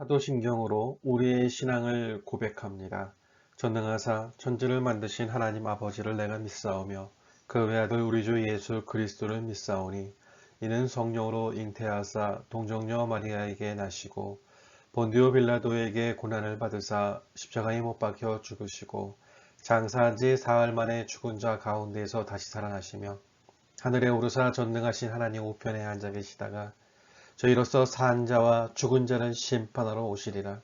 사도신경으로 우리의 신앙을 고백합니다. 전능하사 천지를 만드신 하나님 아버지를 내가 믿사오며 그 외아들 우리 주 예수 그리스도를 믿사오니 이는 성령으로 잉태하사 동정녀 마리아에게 나시고 본디오 빌라도에게 고난을 받으사 십자가에 못 박혀 죽으시고 장사한 지 사흘 만에 죽은 자 가운데에서 다시 살아나시며 하늘에 오르사 전능하신 하나님 우편에 앉아 계시다가 저희로서 산 자와 죽은 자를 심판하러 오시리라.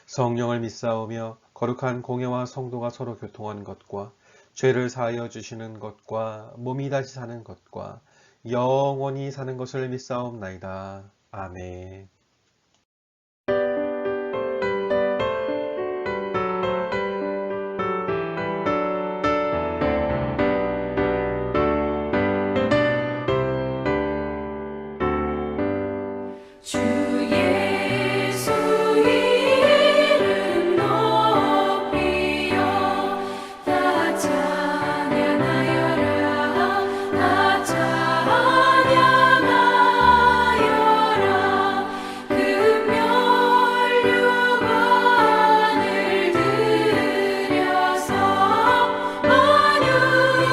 성령을 믿사오며 거룩한 공예와 성도가 서로 교통한 것과 죄를 사하여 주시는 것과 몸이 다시 사는 것과 영원히 사는 것을 믿사옵나이다. 아멘. 주 예수 이름 높이여 다 찬양하여라 다 찬양하여라 금멸류관을 들여서 만유의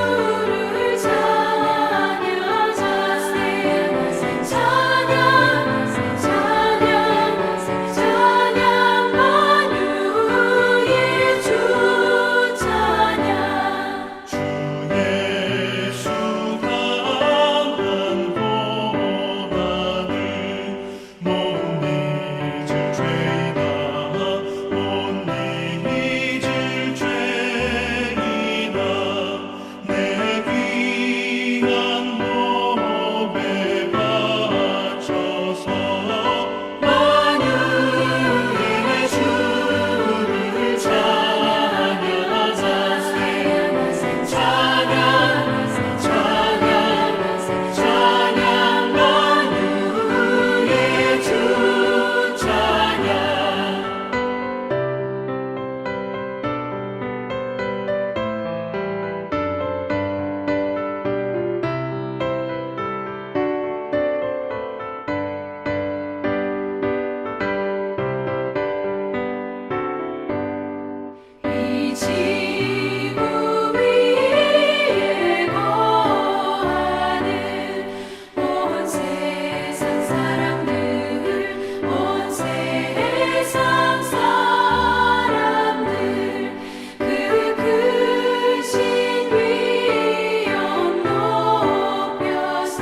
주를 찬양하세 찬양 만유의 주 찬양 주 예수 강한 고난을 못 잊을 죄이나 못 잊을 죄이나 내 귀한 몸에 바쳐서 만유의 주를 찬양하세 찬양 만유의 주 찬양 이 지구 위에 거하는 온 세상 사람들 온 세상 사람들 그 크신 위엄 높여서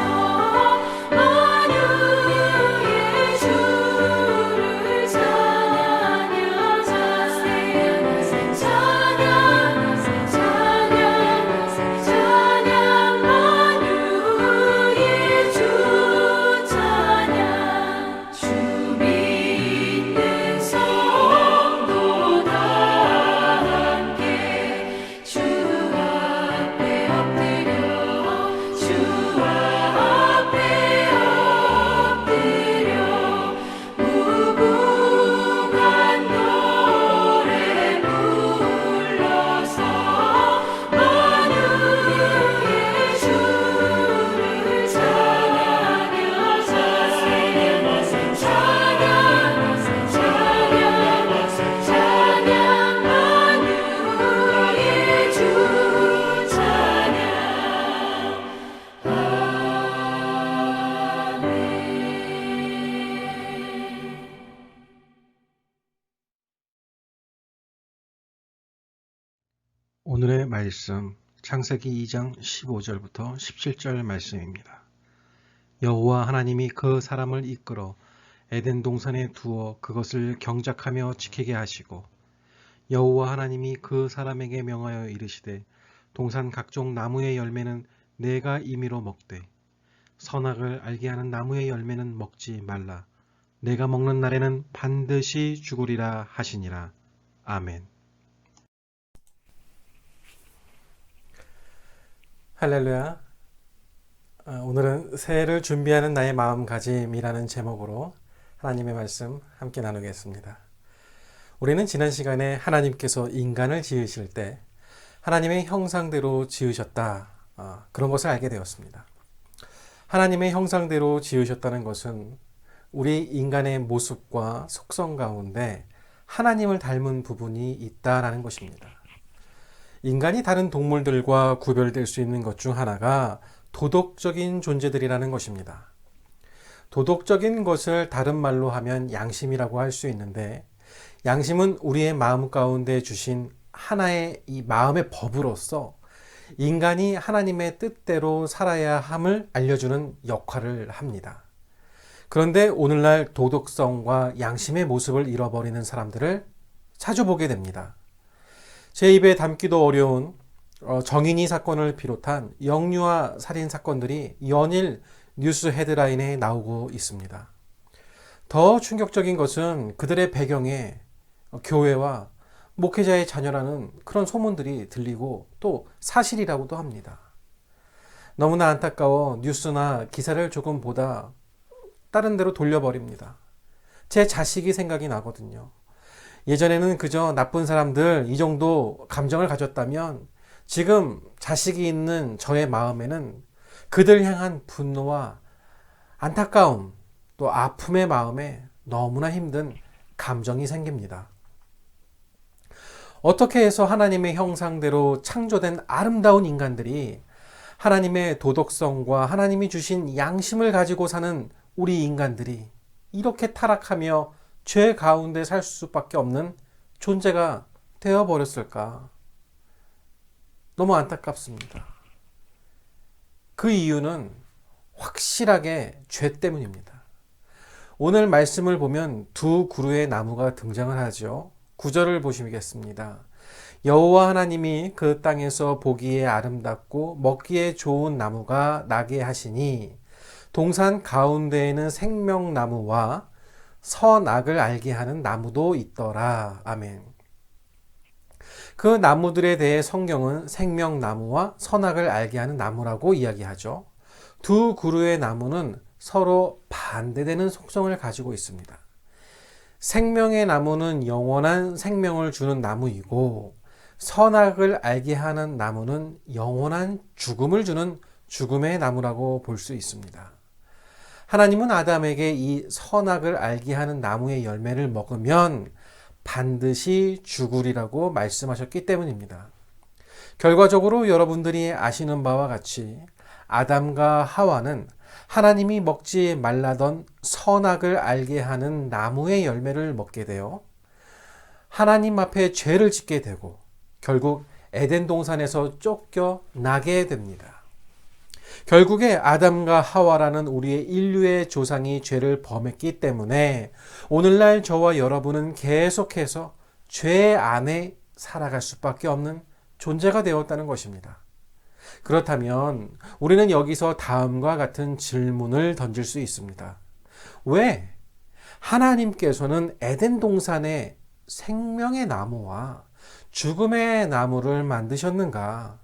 만유의 주를 찬양하세 찬양 만유의 주 찬양 주 믿는 성도 다 함께 주 앞에 엎드려 주 앞에 엎드려 무궁한 노래 불러서 만유의 주를 찬양하세 찬양 만유의 주 찬양 아멘. 오늘의 말씀 창세기 2장 15절부터 17절 말씀입니다. 여호와 하나님이 그 사람을 이끌어 에덴 동산에 두어 그것을 경작하며 지키게 하시고 여호와 하나님이 그 사람에게 명하여 이르시되 동산 각종 나무의 열매는 내가 임의로 먹되 선악을 알게 하는 나무의 열매는 먹지 말라. 내가 먹는 날에는 반드시 죽으리라 하시니라. 아멘. 할렐루야. 오늘은 새해를 준비하는 나의 마음가짐이라는 제목으로 하나님의 말씀 함께 나누겠습니다. 우리는 지난 시간에 하나님께서 인간을 지으실 때 하나님의 형상대로 지으셨다. 그런 것을 알게 되었습니다. 하나님의 형상대로 지으셨다는 것은 우리 인간의 모습과 속성 가운데 하나님을 닮은 부분이 있다라는 것입니다. 인간이 다른 동물들과 구별될 수 있는 것 중 하나가 도덕적인 존재들이라는 것입니다. 도덕적인 것을 다른 말로 하면 양심이라고 할 수 있는데, 양심은 우리의 마음 가운데 주신 하나의 이 마음의 법으로서 인간이 하나님의 뜻대로 살아야 함을 알려주는 역할을 합니다. 그런데 오늘날 도덕성과 양심의 모습을 잃어버리는 사람들을 자주 보게 됩니다. 제 입에 담기도 어려운 정인이 사건을 비롯한 영유아 살인 사건들이 연일 뉴스 헤드라인에 나오고 있습니다. 더 충격적인 것은 그들의 배경에 교회와 목회자의 자녀라는 그런 소문들이 들리고 또 사실이라고도 합니다. 너무나 안타까워 뉴스나 기사를 조금 보다 다른 데로 돌려버립니다. 제 자식이 생각이 나거든요. 예전에는 그저 나쁜 사람들 이 정도 감정을 가졌다면 지금 자식이 있는 저의 마음에는 그들 향한 분노와 안타까움 또 아픔의 마음에 너무나 힘든 감정이 생깁니다. 어떻게 해서 하나님의 형상대로 창조된 아름다운 인간들이 하나님의 도덕성과 하나님이 주신 양심을 가지고 사는 우리 인간들이 이렇게 타락하며 죄 가운데 살 수밖에 없는 존재가 되어버렸을까? 너무 안타깝습니다. 그 이유는 확실하게 죄 때문입니다. 오늘 말씀을 보면 두 그루의 나무가 등장을 하죠. 9절을 보시겠습니다. 여호와 하나님이 그 땅에서 보기에 아름답고 먹기에 좋은 나무가 나게 하시니 동산 가운데에는 생명나무와 선악을 알게 하는 나무도 있더라. 아멘. 그 나무들에 대해 성경은 생명나무와 선악을 알게 하는 나무라고 이야기하죠. 두 그루의 나무는 서로 반대되는 속성을 가지고 있습니다. 생명의 나무는 영원한 생명을 주는 나무이고 선악을 알게 하는 나무는 영원한 죽음을 주는 죽음의 나무라고 볼 수 있습니다. 하나님은 아담에게 이 선악을 알게 하는 나무의 열매를 먹으면 반드시 죽으리라고 말씀하셨기 때문입니다. 결과적으로 여러분들이 아시는 바와 같이 아담과 하와는 하나님이 먹지 말라던 선악을 알게 하는 나무의 열매를 먹게 되어 하나님 앞에 죄를 짓게 되고 결국 에덴 동산에서 쫓겨나게 됩니다. 결국에 아담과 하와라는 우리의 인류의 조상이 죄를 범했기 때문에 오늘날 저와 여러분은 계속해서 죄 안에 살아갈 수밖에 없는 존재가 되었다는 것입니다. 그렇다면 우리는 여기서 다음과 같은 질문을 던질 수 있습니다. 왜 하나님께서는 에덴 동산에 생명의 나무와 죽음의 나무를 만드셨는가?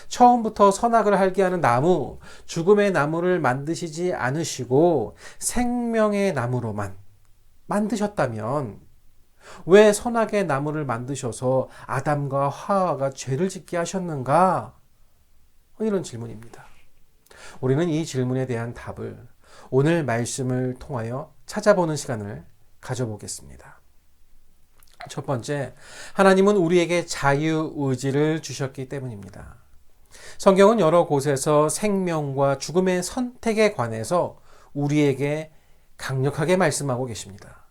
처음부터 선악을 알게 하는 나무, 죽음의 나무를 만드시지 않으시고 생명의 나무로만 만드셨다면 왜 선악의 나무를 만드셔서 아담과 하와가 죄를 짓게 하셨는가? 이런 질문입니다. 우리는 이 질문에 대한 답을 오늘 말씀을 통하여 찾아보는 시간을 가져보겠습니다. 첫 번째, 하나님은 우리에게 자유의지를 주셨기 때문입니다. 성경은 여러 곳에서 생명과 죽음의 선택에 관해서 우리에게 강력하게 말씀하고 계십니다.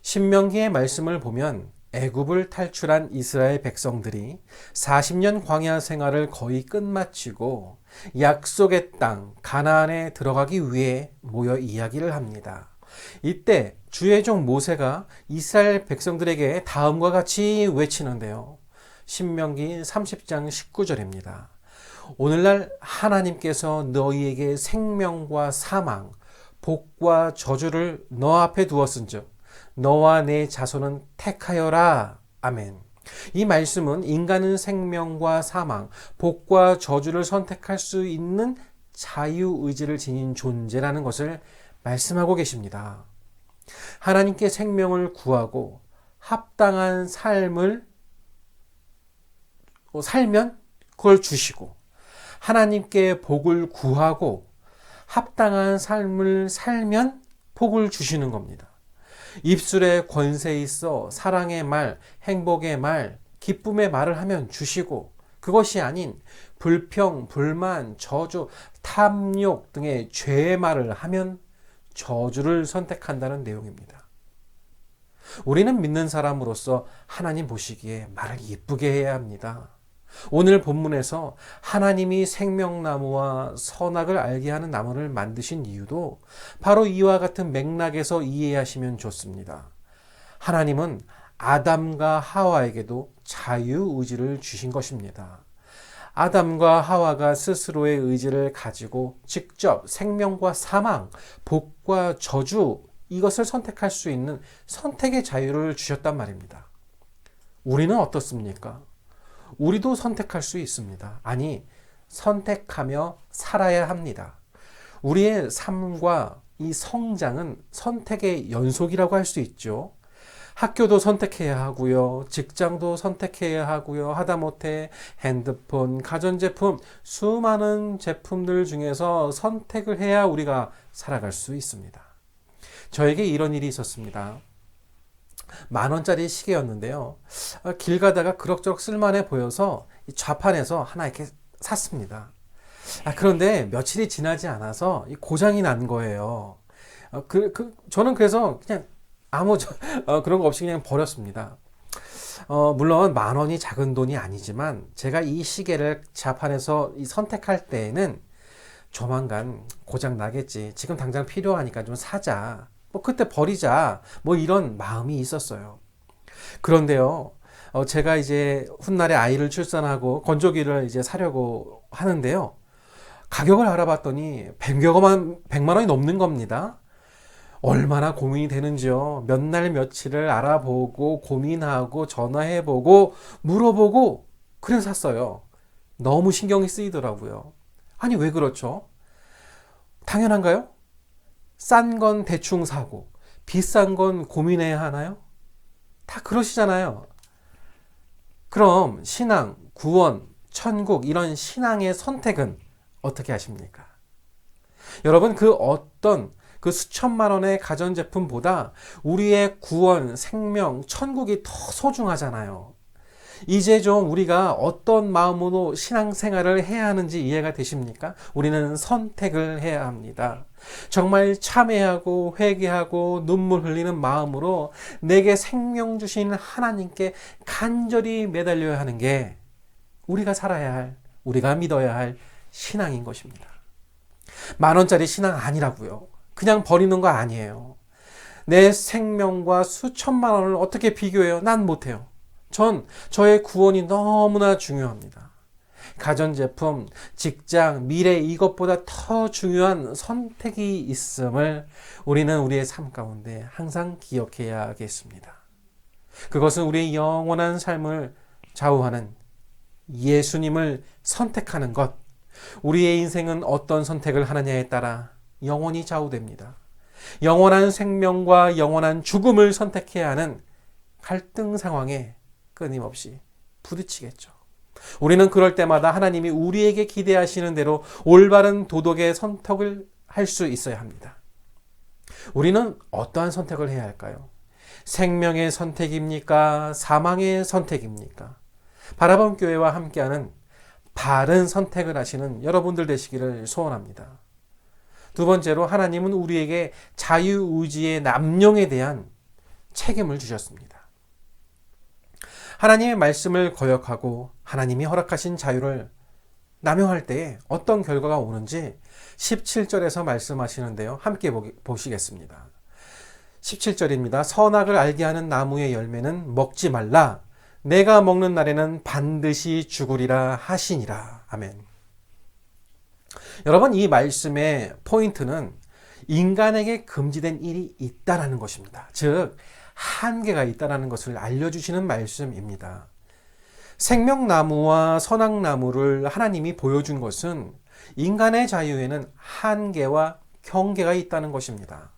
신명기의 말씀을 보면 애굽을 탈출한 이스라엘 백성들이 40년 광야 생활을 거의 끝마치고 약속의 땅 가나안에 들어가기 위해 모여 이야기를 합니다. 이때 주의 종 모세가 이스라엘 백성들에게 다음과 같이 외치는데요. 신명기 30장 19절입니다. 오늘날 하나님께서 너희에게 생명과 사망, 복과 저주를 너 앞에 두었은즉 너와 내 자손은 택하여라. 아멘. 이 말씀은 인간은 생명과 사망, 복과 저주를 선택할 수 있는 자유의지를 지닌 존재라는 것을 말씀하고 계십니다. 하나님께 생명을 구하고 합당한 삶을 살면 그걸 주시고 하나님께 복을 구하고 합당한 삶을 살면 복을 주시는 겁니다. 입술에 권세 있어 사랑의 말, 행복의 말, 기쁨의 말을 하면 주시고, 그것이 아닌 불평, 불만, 저주, 탐욕 등의 죄의 말을 하면 저주를 선택한다는 내용입니다. 우리는 믿는 사람으로서 하나님 보시기에 말을 예쁘게 해야 합니다. 오늘 본문에서 하나님이 생명나무와 선악을 알게 하는 나무를 만드신 이유도 바로 이와 같은 맥락에서 이해하시면 좋습니다. 하나님은 아담과 하와에게도 자유의지를 주신 것입니다. 아담과 하와가 스스로의 의지를 가지고 직접 생명과 사망, 복과 저주, 이것을 선택할 수 있는 선택의 자유를 주셨단 말입니다. 우리는 어떻습니까? 우리도 선택할 수 있습니다. 아니, 선택하며 살아야 합니다. 우리의 삶과 이 성장은 선택의 연속이라고 할 수 있죠. 학교도 선택해야 하고요. 직장도 선택해야 하고요. 하다못해 핸드폰, 가전제품, 수많은 제품들 중에서 선택을 해야 우리가 살아갈 수 있습니다. 저에게 이런 일이 있었습니다. 10,000원짜리 시계였는데요. 길 가다가 그럭저럭 쓸만해 보여서 좌판에서 하나 이렇게 샀습니다. 그런데 며칠이 지나지 않아서 고장이 난 거예요. 저는 그래서 그냥 그런 거 없이 그냥 버렸습니다. 물론 10,000원이 작은 돈이 아니지만 제가 이 시계를 자판에서 선택할 때에는 조만간 고장 나겠지. 지금 당장 필요하니까 좀 사자. 그때 버리자. 이런 마음이 있었어요. 그런데요, 제가 이제 훗날에 아이를 출산하고 건조기를 이제 사려고 하는데요. 가격을 알아봤더니 100만 원이 넘는 겁니다. 얼마나 고민이 되는지요. 몇 날 며칠을 알아보고 고민하고 전화해보고 물어보고 그래서 샀어요. 너무 신경이 쓰이더라고요. 아니, 왜 그렇죠? 당연한가요? 싼 건 대충 사고 비싼 건 고민해야 하나요? 다 그러시잖아요. 그럼 신앙, 구원, 천국 이런 신앙의 선택은 어떻게 하십니까? 여러분, 그 수천만 원의 가전제품보다 우리의 구원, 생명, 천국이 더 소중하잖아요. 이제 좀 우리가 어떤 마음으로 신앙생활을 해야 하는지 이해가 되십니까? 우리는 선택을 해야 합니다. 정말 참회하고 회개하고 눈물 흘리는 마음으로 내게 생명 주신 하나님께 간절히 매달려야 하는 게 우리가 살아야 할, 우리가 믿어야 할 신앙인 것입니다. 10,000원짜리 신앙 아니라고요. 그냥 버리는 거 아니에요. 내 생명과 수천만 원을 어떻게 비교해요? 난 못해요. 저의 구원이 너무나 중요합니다. 가전제품, 직장, 미래 이것보다 더 중요한 선택이 있음을 우리는 우리의 삶 가운데 항상 기억해야겠습니다. 그것은 우리의 영원한 삶을 좌우하는 예수님을 선택하는 것. 우리의 인생은 어떤 선택을 하느냐에 따라 영원히 좌우됩니다. 영원한 생명과 영원한 죽음을 선택해야 하는 갈등 상황에 끊임없이 부딪히겠죠. 우리는 그럴 때마다 하나님이 우리에게 기대하시는 대로 올바른 도덕의 선택을 할 수 있어야 합니다. 우리는 어떠한 선택을 해야 할까요? 생명의 선택입니까? 사망의 선택입니까? 바라본 교회와 함께하는 바른 선택을 하시는 여러분들 되시기를 소원합니다. 두 번째로, 하나님은 우리에게 자유의지의 남용에 대한 책임을 주셨습니다. 하나님의 말씀을 거역하고 하나님이 허락하신 자유를 남용할 때에 어떤 결과가 오는지 17절에서 말씀하시는데요. 함께 보시겠습니다. 17절입니다. 선악을 알게 하는 나무의 열매는 먹지 말라. 내가 먹는 날에는 반드시 죽으리라 하시니라. 아멘. 여러분, 이 말씀의 포인트는 인간에게 금지된 일이 있다라는 것입니다. 즉, 한계가 있다는 것을 알려주시는 말씀입니다. 생명나무와 선악나무를 하나님이 보여준 것은 인간의 자유에는 한계와 경계가 있다는 것입니다.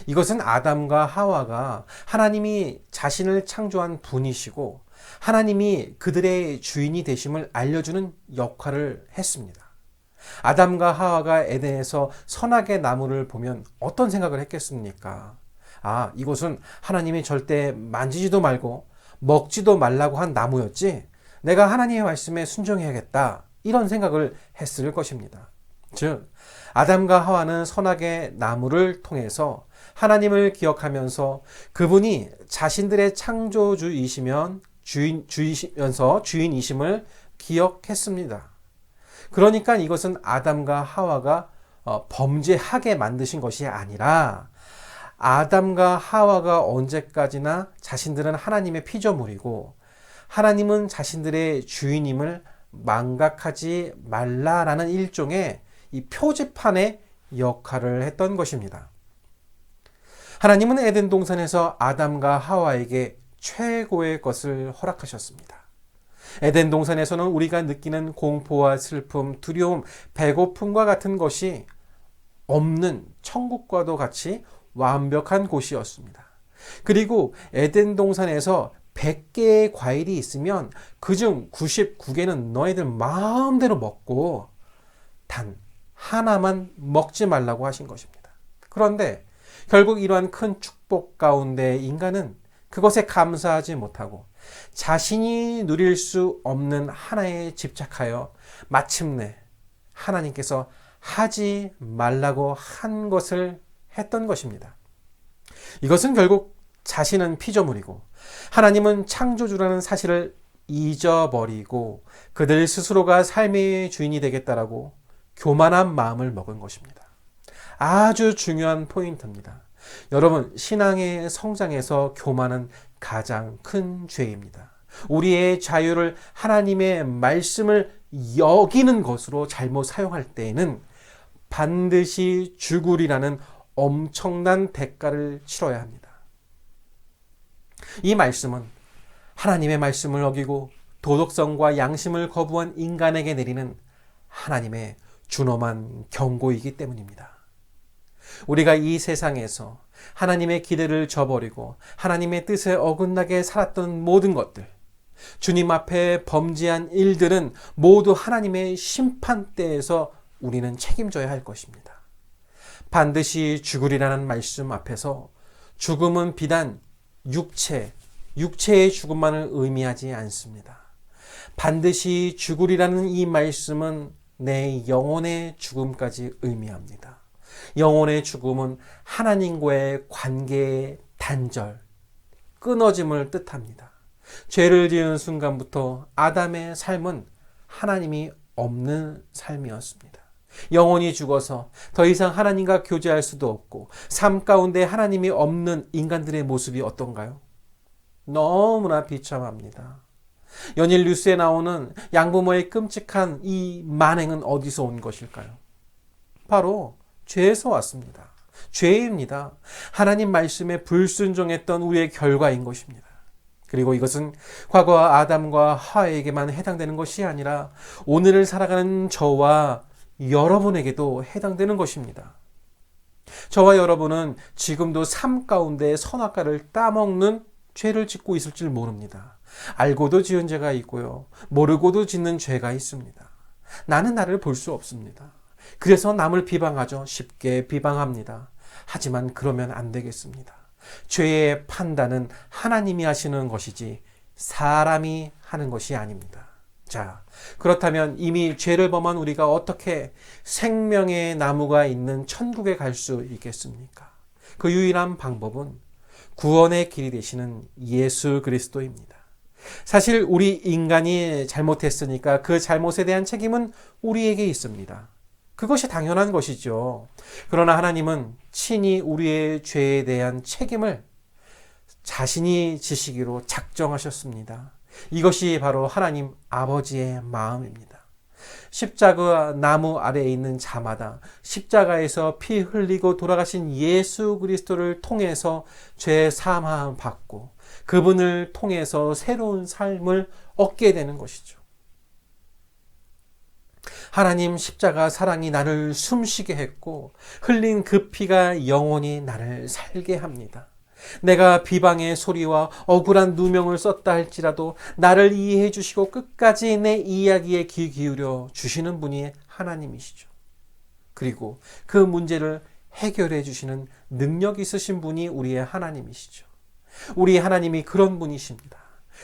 이것은 아담과 하와가 하나님이 자신을 창조한 분이시고 하나님이 그들의 주인이 되심을 알려주는 역할을 했습니다. 아담과 하와가 에덴에서 선악의 나무를 보면 어떤 생각을 했겠습니까? 아, 이것은 하나님이 절대 만지지도 말고 먹지도 말라고 한 나무였지. 내가 하나님의 말씀에 순종해야겠다. 이런 생각을 했을 것입니다. 즉, 아담과 하와는 선악의 나무를 통해서 하나님을 기억하면서 그분이 자신들의 창조주이시면서 주인이심을 기억했습니다. 그러니까 이것은 아담과 하와가 범죄하게 만드신 것이 아니라 아담과 하와가 언제까지나 자신들은 하나님의 피조물이고 하나님은 자신들의 주인임을 망각하지 말라라는 일종의 이 표지판의 역할을 했던 것입니다. 하나님은 에덴 동산에서 아담과 하와에게 최고의 것을 허락하셨습니다. 에덴 동산에서는 우리가 느끼는 공포와 슬픔, 두려움, 배고픔과 같은 것이 없는 천국과도 같이 완벽한 곳이었습니다. 그리고 에덴 동산에서 100개의 과일이 있으면 그중 99개는 너희들 마음대로 먹고 단 하나만 먹지 말라고 하신 것입니다. 그런데 결국 이러한 큰 축복 가운데 인간은 그것에 감사하지 못하고 자신이 누릴 수 없는 하나에 집착하여 마침내 하나님께서 하지 말라고 한 것을 했던 것입니다. 이것은 결국 자신은 피조물이고 하나님은 창조주라는 사실을 잊어버리고 그들 스스로가 삶의 주인이 되겠다라고 교만한 마음을 먹은 것입니다. 아주 중요한 포인트입니다. 여러분, 신앙의 성장에서 교만은 가장 큰 죄입니다. 우리의 자유를 하나님의 말씀을 여기는 것으로 잘못 사용할 때에는 반드시 죽으리라는 엄청난 대가를 치러야 합니다. 이 말씀은 하나님의 말씀을 어기고 도덕성과 양심을 거부한 인간에게 내리는 하나님의 준엄한 경고이기 때문입니다. 우리가 이 세상에서 하나님의 기대를 저버리고 하나님의 뜻에 어긋나게 살았던 모든 것들, 주님 앞에 범죄한 일들은 모두 하나님의 심판대에서 우리는 책임져야 할 것입니다. 반드시 죽으리라는 말씀 앞에서 죽음은 비단 육체의 죽음만을 의미하지 않습니다. 반드시 죽으리라는 이 말씀은 내 영혼의 죽음까지 의미합니다. 영혼의 죽음은 하나님과의 관계의 단절, 끊어짐을 뜻합니다. 죄를 지은 순간부터 아담의 삶은 하나님이 없는 삶이었습니다. 영혼이 죽어서 더 이상 하나님과 교제할 수도 없고 삶 가운데 하나님이 없는 인간들의 모습이 어떤가요? 너무나 비참합니다. 연일 뉴스에 나오는 양부모의 끔찍한 이 만행은 어디서 온 것일까요? 바로 죄에서 왔습니다. 죄입니다. 하나님 말씀에 불순종했던 우리의 결과인 것입니다. 그리고 이것은 과거 아담과 하와에게만 해당되는 것이 아니라 오늘을 살아가는 저와 여러분에게도 해당되는 것입니다. 저와 여러분은 지금도 삶 가운데 선악과를 따먹는 죄를 짓고 있을 줄 모릅니다. 알고도 지은 죄가 있고요. 모르고도 짓는 죄가 있습니다. 나는 나를 볼 수 없습니다. 그래서 남을 비방하죠. 쉽게 비방합니다. 하지만 그러면 안 되겠습니다. 죄의 판단은 하나님이 하시는 것이지 사람이 하는 것이 아닙니다. 자, 그렇다면 이미 죄를 범한 우리가 어떻게 생명의 나무가 있는 천국에 갈 수 있겠습니까? 그 유일한 방법은 구원의 길이 되시는 예수 그리스도입니다. 사실 우리 인간이 잘못했으니까 그 잘못에 대한 책임은 우리에게 있습니다. 그것이 당연한 것이죠. 그러나 하나님은 친히 우리의 죄에 대한 책임을 자신이 지시기로 작정하셨습니다. 이것이 바로 하나님 아버지의 마음입니다. 십자가 나무 아래에 있는 자마다 십자가에서 피 흘리고 돌아가신 예수 그리스도를 통해서 죄 사함 받고 그분을 통해서 새로운 삶을 얻게 되는 것이죠. 하나님 십자가 사랑이 나를 숨쉬게 했고 흘린 그 피가 영원히 나를 살게 합니다. 내가 비방의 소리와 억울한 누명을 썼다 할지라도 나를 이해해 주시고 끝까지 내 이야기에 귀 기울여 주시는 분이 하나님이시죠. 그리고 그 문제를 해결해 주시는 능력 있으신 분이 우리의 하나님이시죠. 우리 하나님이 그런 분이십니다.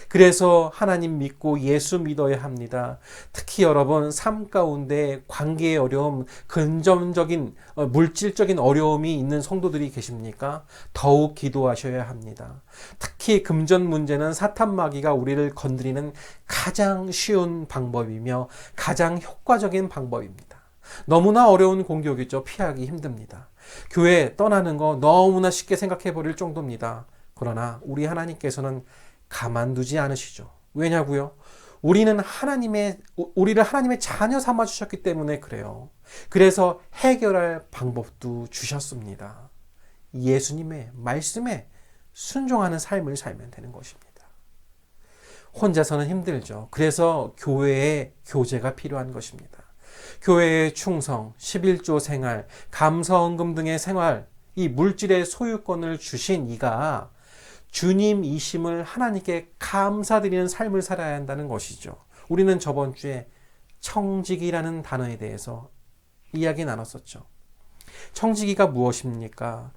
그래서 하나님 믿고 예수 믿어야 합니다. 특히 여러분 삶 가운데 관계의 어려움, 근점적인 물질적인 어려움이 있는 성도들이 계십니까? 더욱 기도하셔야 합니다. 특히 금전 문제는 사탄 마귀가 우리를 건드리는 가장 쉬운 방법이며 가장 효과적인 방법입니다. 너무나 어려운 공격이죠. 피하기 힘듭니다. 교회 떠나는 거 너무나 쉽게 생각해 버릴 정도입니다. 그러나 우리 하나님께서는 가만두지 않으시죠. 왜냐고요? 우리를 하나님의 자녀 삼아 주셨기 때문에 그래요. 그래서 해결할 방법도 주셨습니다. 예수님의 말씀에 순종하는 삶을 살면 되는 것입니다. 혼자서는 힘들죠. 그래서 교회의 교제가 필요한 것입니다. 교회의 충성, 11조 생활, 감사헌금 등의 생활, 이 물질의 소유권을 주신 이가 주님이심을 하나님께 감사드리는 삶을 살아야 한다는 것이죠. 우리는 저번 주에 청지기라는 단어에 대해서 이야기 나눴었죠. 청지기가 무엇입니까?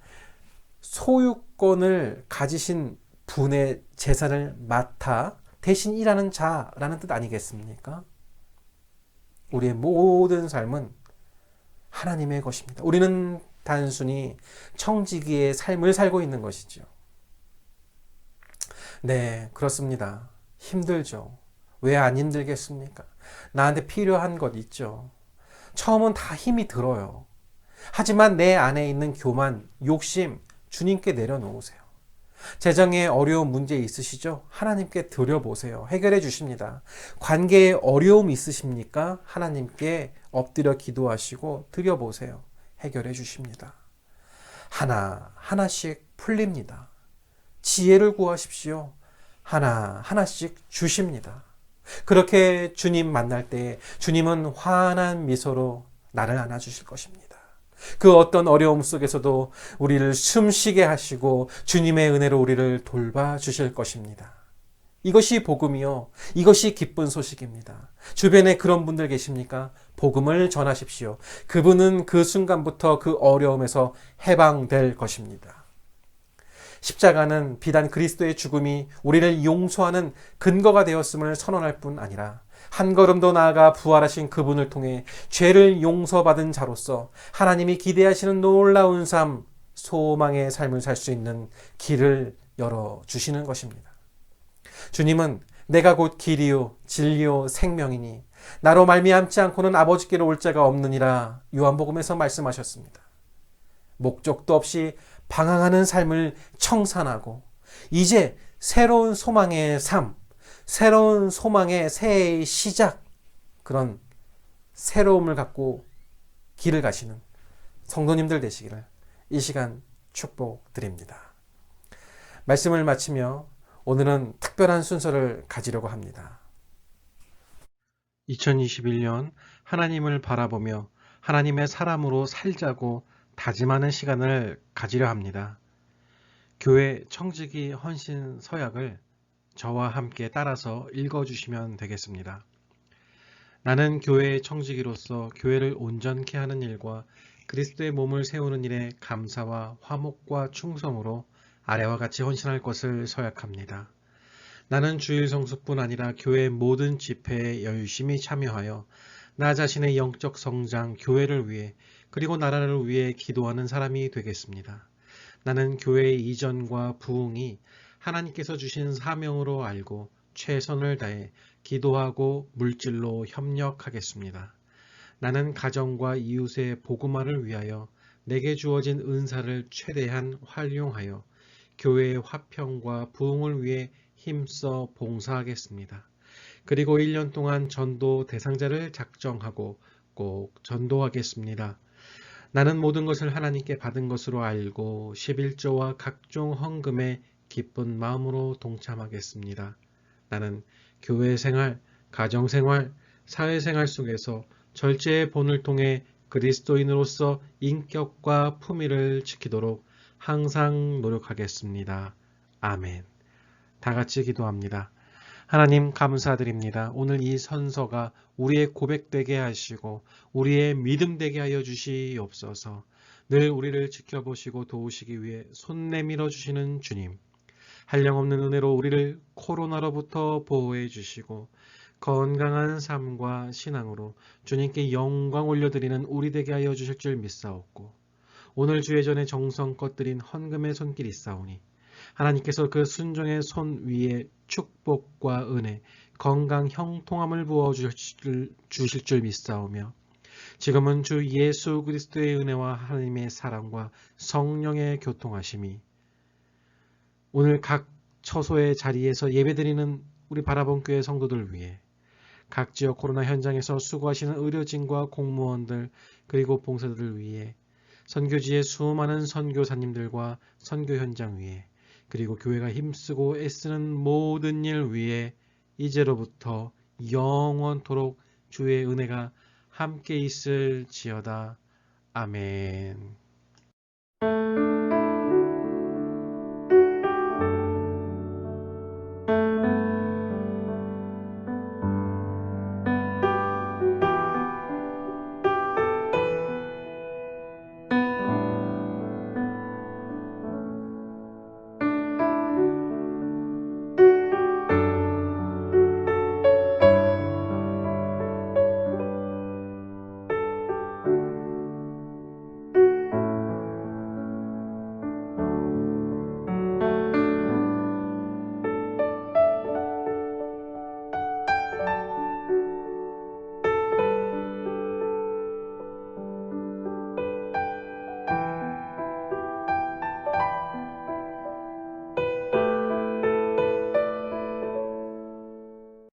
소유권을 가지신 분의 재산을 맡아 대신 일하는 자라는 뜻 아니겠습니까? 우리의 모든 삶은 하나님의 것입니다. 우리는 단순히 청지기의 삶을 살고 있는 것이죠. 네, 그렇습니다. 힘들죠. 왜 안 힘들겠습니까? 나한테 필요한 것 있죠. 처음은 다 힘이 들어요. 하지만 내 안에 있는 교만, 욕심, 주님께 내려놓으세요. 재정에 어려운 문제 있으시죠? 하나님께 드려보세요. 해결해 주십니다. 관계에 어려움 있으십니까? 하나님께 엎드려 기도하시고 드려보세요. 해결해 주십니다. 하나씩 풀립니다. 지혜를 구하십시오. 하나씩 주십니다. 그렇게 주님 만날 때 주님은 환한 미소로 나를 안아주실 것입니다. 그 어떤 어려움 속에서도 우리를 숨쉬게 하시고 주님의 은혜로 우리를 돌봐주실 것입니다. 이것이 복음이요. 이것이 기쁜 소식입니다. 주변에 그런 분들 계십니까? 복음을 전하십시오. 그분은 그 순간부터 그 어려움에서 해방될 것입니다. 십자가는 비단 그리스도의 죽음이 우리를 용서하는 근거가 되었음을 선언할 뿐 아니라 한 걸음 더 나아가 부활하신 그분을 통해 죄를 용서받은 자로서 하나님이 기대하시는 놀라운 삶, 소망의 삶을 살 수 있는 길을 열어주시는 것입니다. 주님은 내가 곧 길이요 진리요 생명이니 나로 말미암지 않고는 아버지께로 올 자가 없느니라 요한복음에서 말씀하셨습니다. 목적도 없이 방황하는 삶을 청산하고 이제 새로운 소망의 삶, 새로운 소망의 새해의 시작, 그런 새로움을 갖고 길을 가시는 성도님들 되시기를 이 시간 축복드립니다. 말씀을 마치며 오늘은 특별한 순서를 가지려고 합니다. 2021년 하나님을 바라보며 하나님의 사람으로 살자고 다짐하는 시간을 가지려 합니다. 교회 청지기 헌신 서약을 저와 함께 따라서 읽어주시면 되겠습니다. 나는 교회의 청지기로서 교회를 온전케 하는 일과 그리스도의 몸을 세우는 일에 감사와 화목과 충성으로 아래와 같이 헌신할 것을 서약합니다. 나는 주일 성수뿐 아니라 교회의 모든 집회에 열심히 참여하여 나 자신의 영적 성장, 교회를 위해 그리고 나라를 위해 기도하는 사람이 되겠습니다. 나는 교회의 이전과 부흥이 하나님께서 주신 사명으로 알고 최선을 다해 기도하고 물질로 협력하겠습니다. 나는 가정과 이웃의 복음화를 위하여 내게 주어진 은사를 최대한 활용하여 교회의 화평과 부흥을 위해 힘써 봉사하겠습니다. 그리고 1년 동안 전도 대상자를 작정하고 꼭 전도하겠습니다. 나는 모든 것을 하나님께 받은 것으로 알고 11조와 각종 헌금에 기쁜 마음으로 동참하겠습니다. 나는 교회 생활, 가정 생활, 사회 생활 속에서 절제의 본을 통해 그리스도인으로서 인격과 품위를 지키도록 항상 노력하겠습니다. 아멘. 다 같이 기도합니다. 하나님 감사드립니다. 오늘 이 선서가 우리의 고백되게 하시고 우리의 믿음 되게 하여 주시옵소서. 늘 우리를 지켜보시고 도우시기 위해 손 내밀어 주시는 주님. 한량없는 은혜로 우리를 코로나로부터 보호해 주시고 건강한 삶과 신앙으로 주님께 영광 올려드리는 우리 되게 하여 주실 줄 믿사옵고 오늘 주의 전에 정성껏 드린 헌금의 손길이 있사오니 하나님께서 그 순종의 손 위에 축복과 은혜, 건강, 형통함을 부어주실 줄 믿사오며 지금은 주 예수 그리스도의 은혜와 하나님의 사랑과 성령의 교통하심이 오늘 각 처소의 자리에서 예배드리는 우리 바라본 교회 성도들 위해 각 지역 코로나 현장에서 수고하시는 의료진과 공무원들 그리고 봉사자들 위해 선교지의 수많은 선교사님들과 선교 현장 위에 그리고 교회가 힘쓰고 애쓰는 모든 일 위에 이제로부터 영원토록 주의 은혜가 함께 있을지어다. 아멘.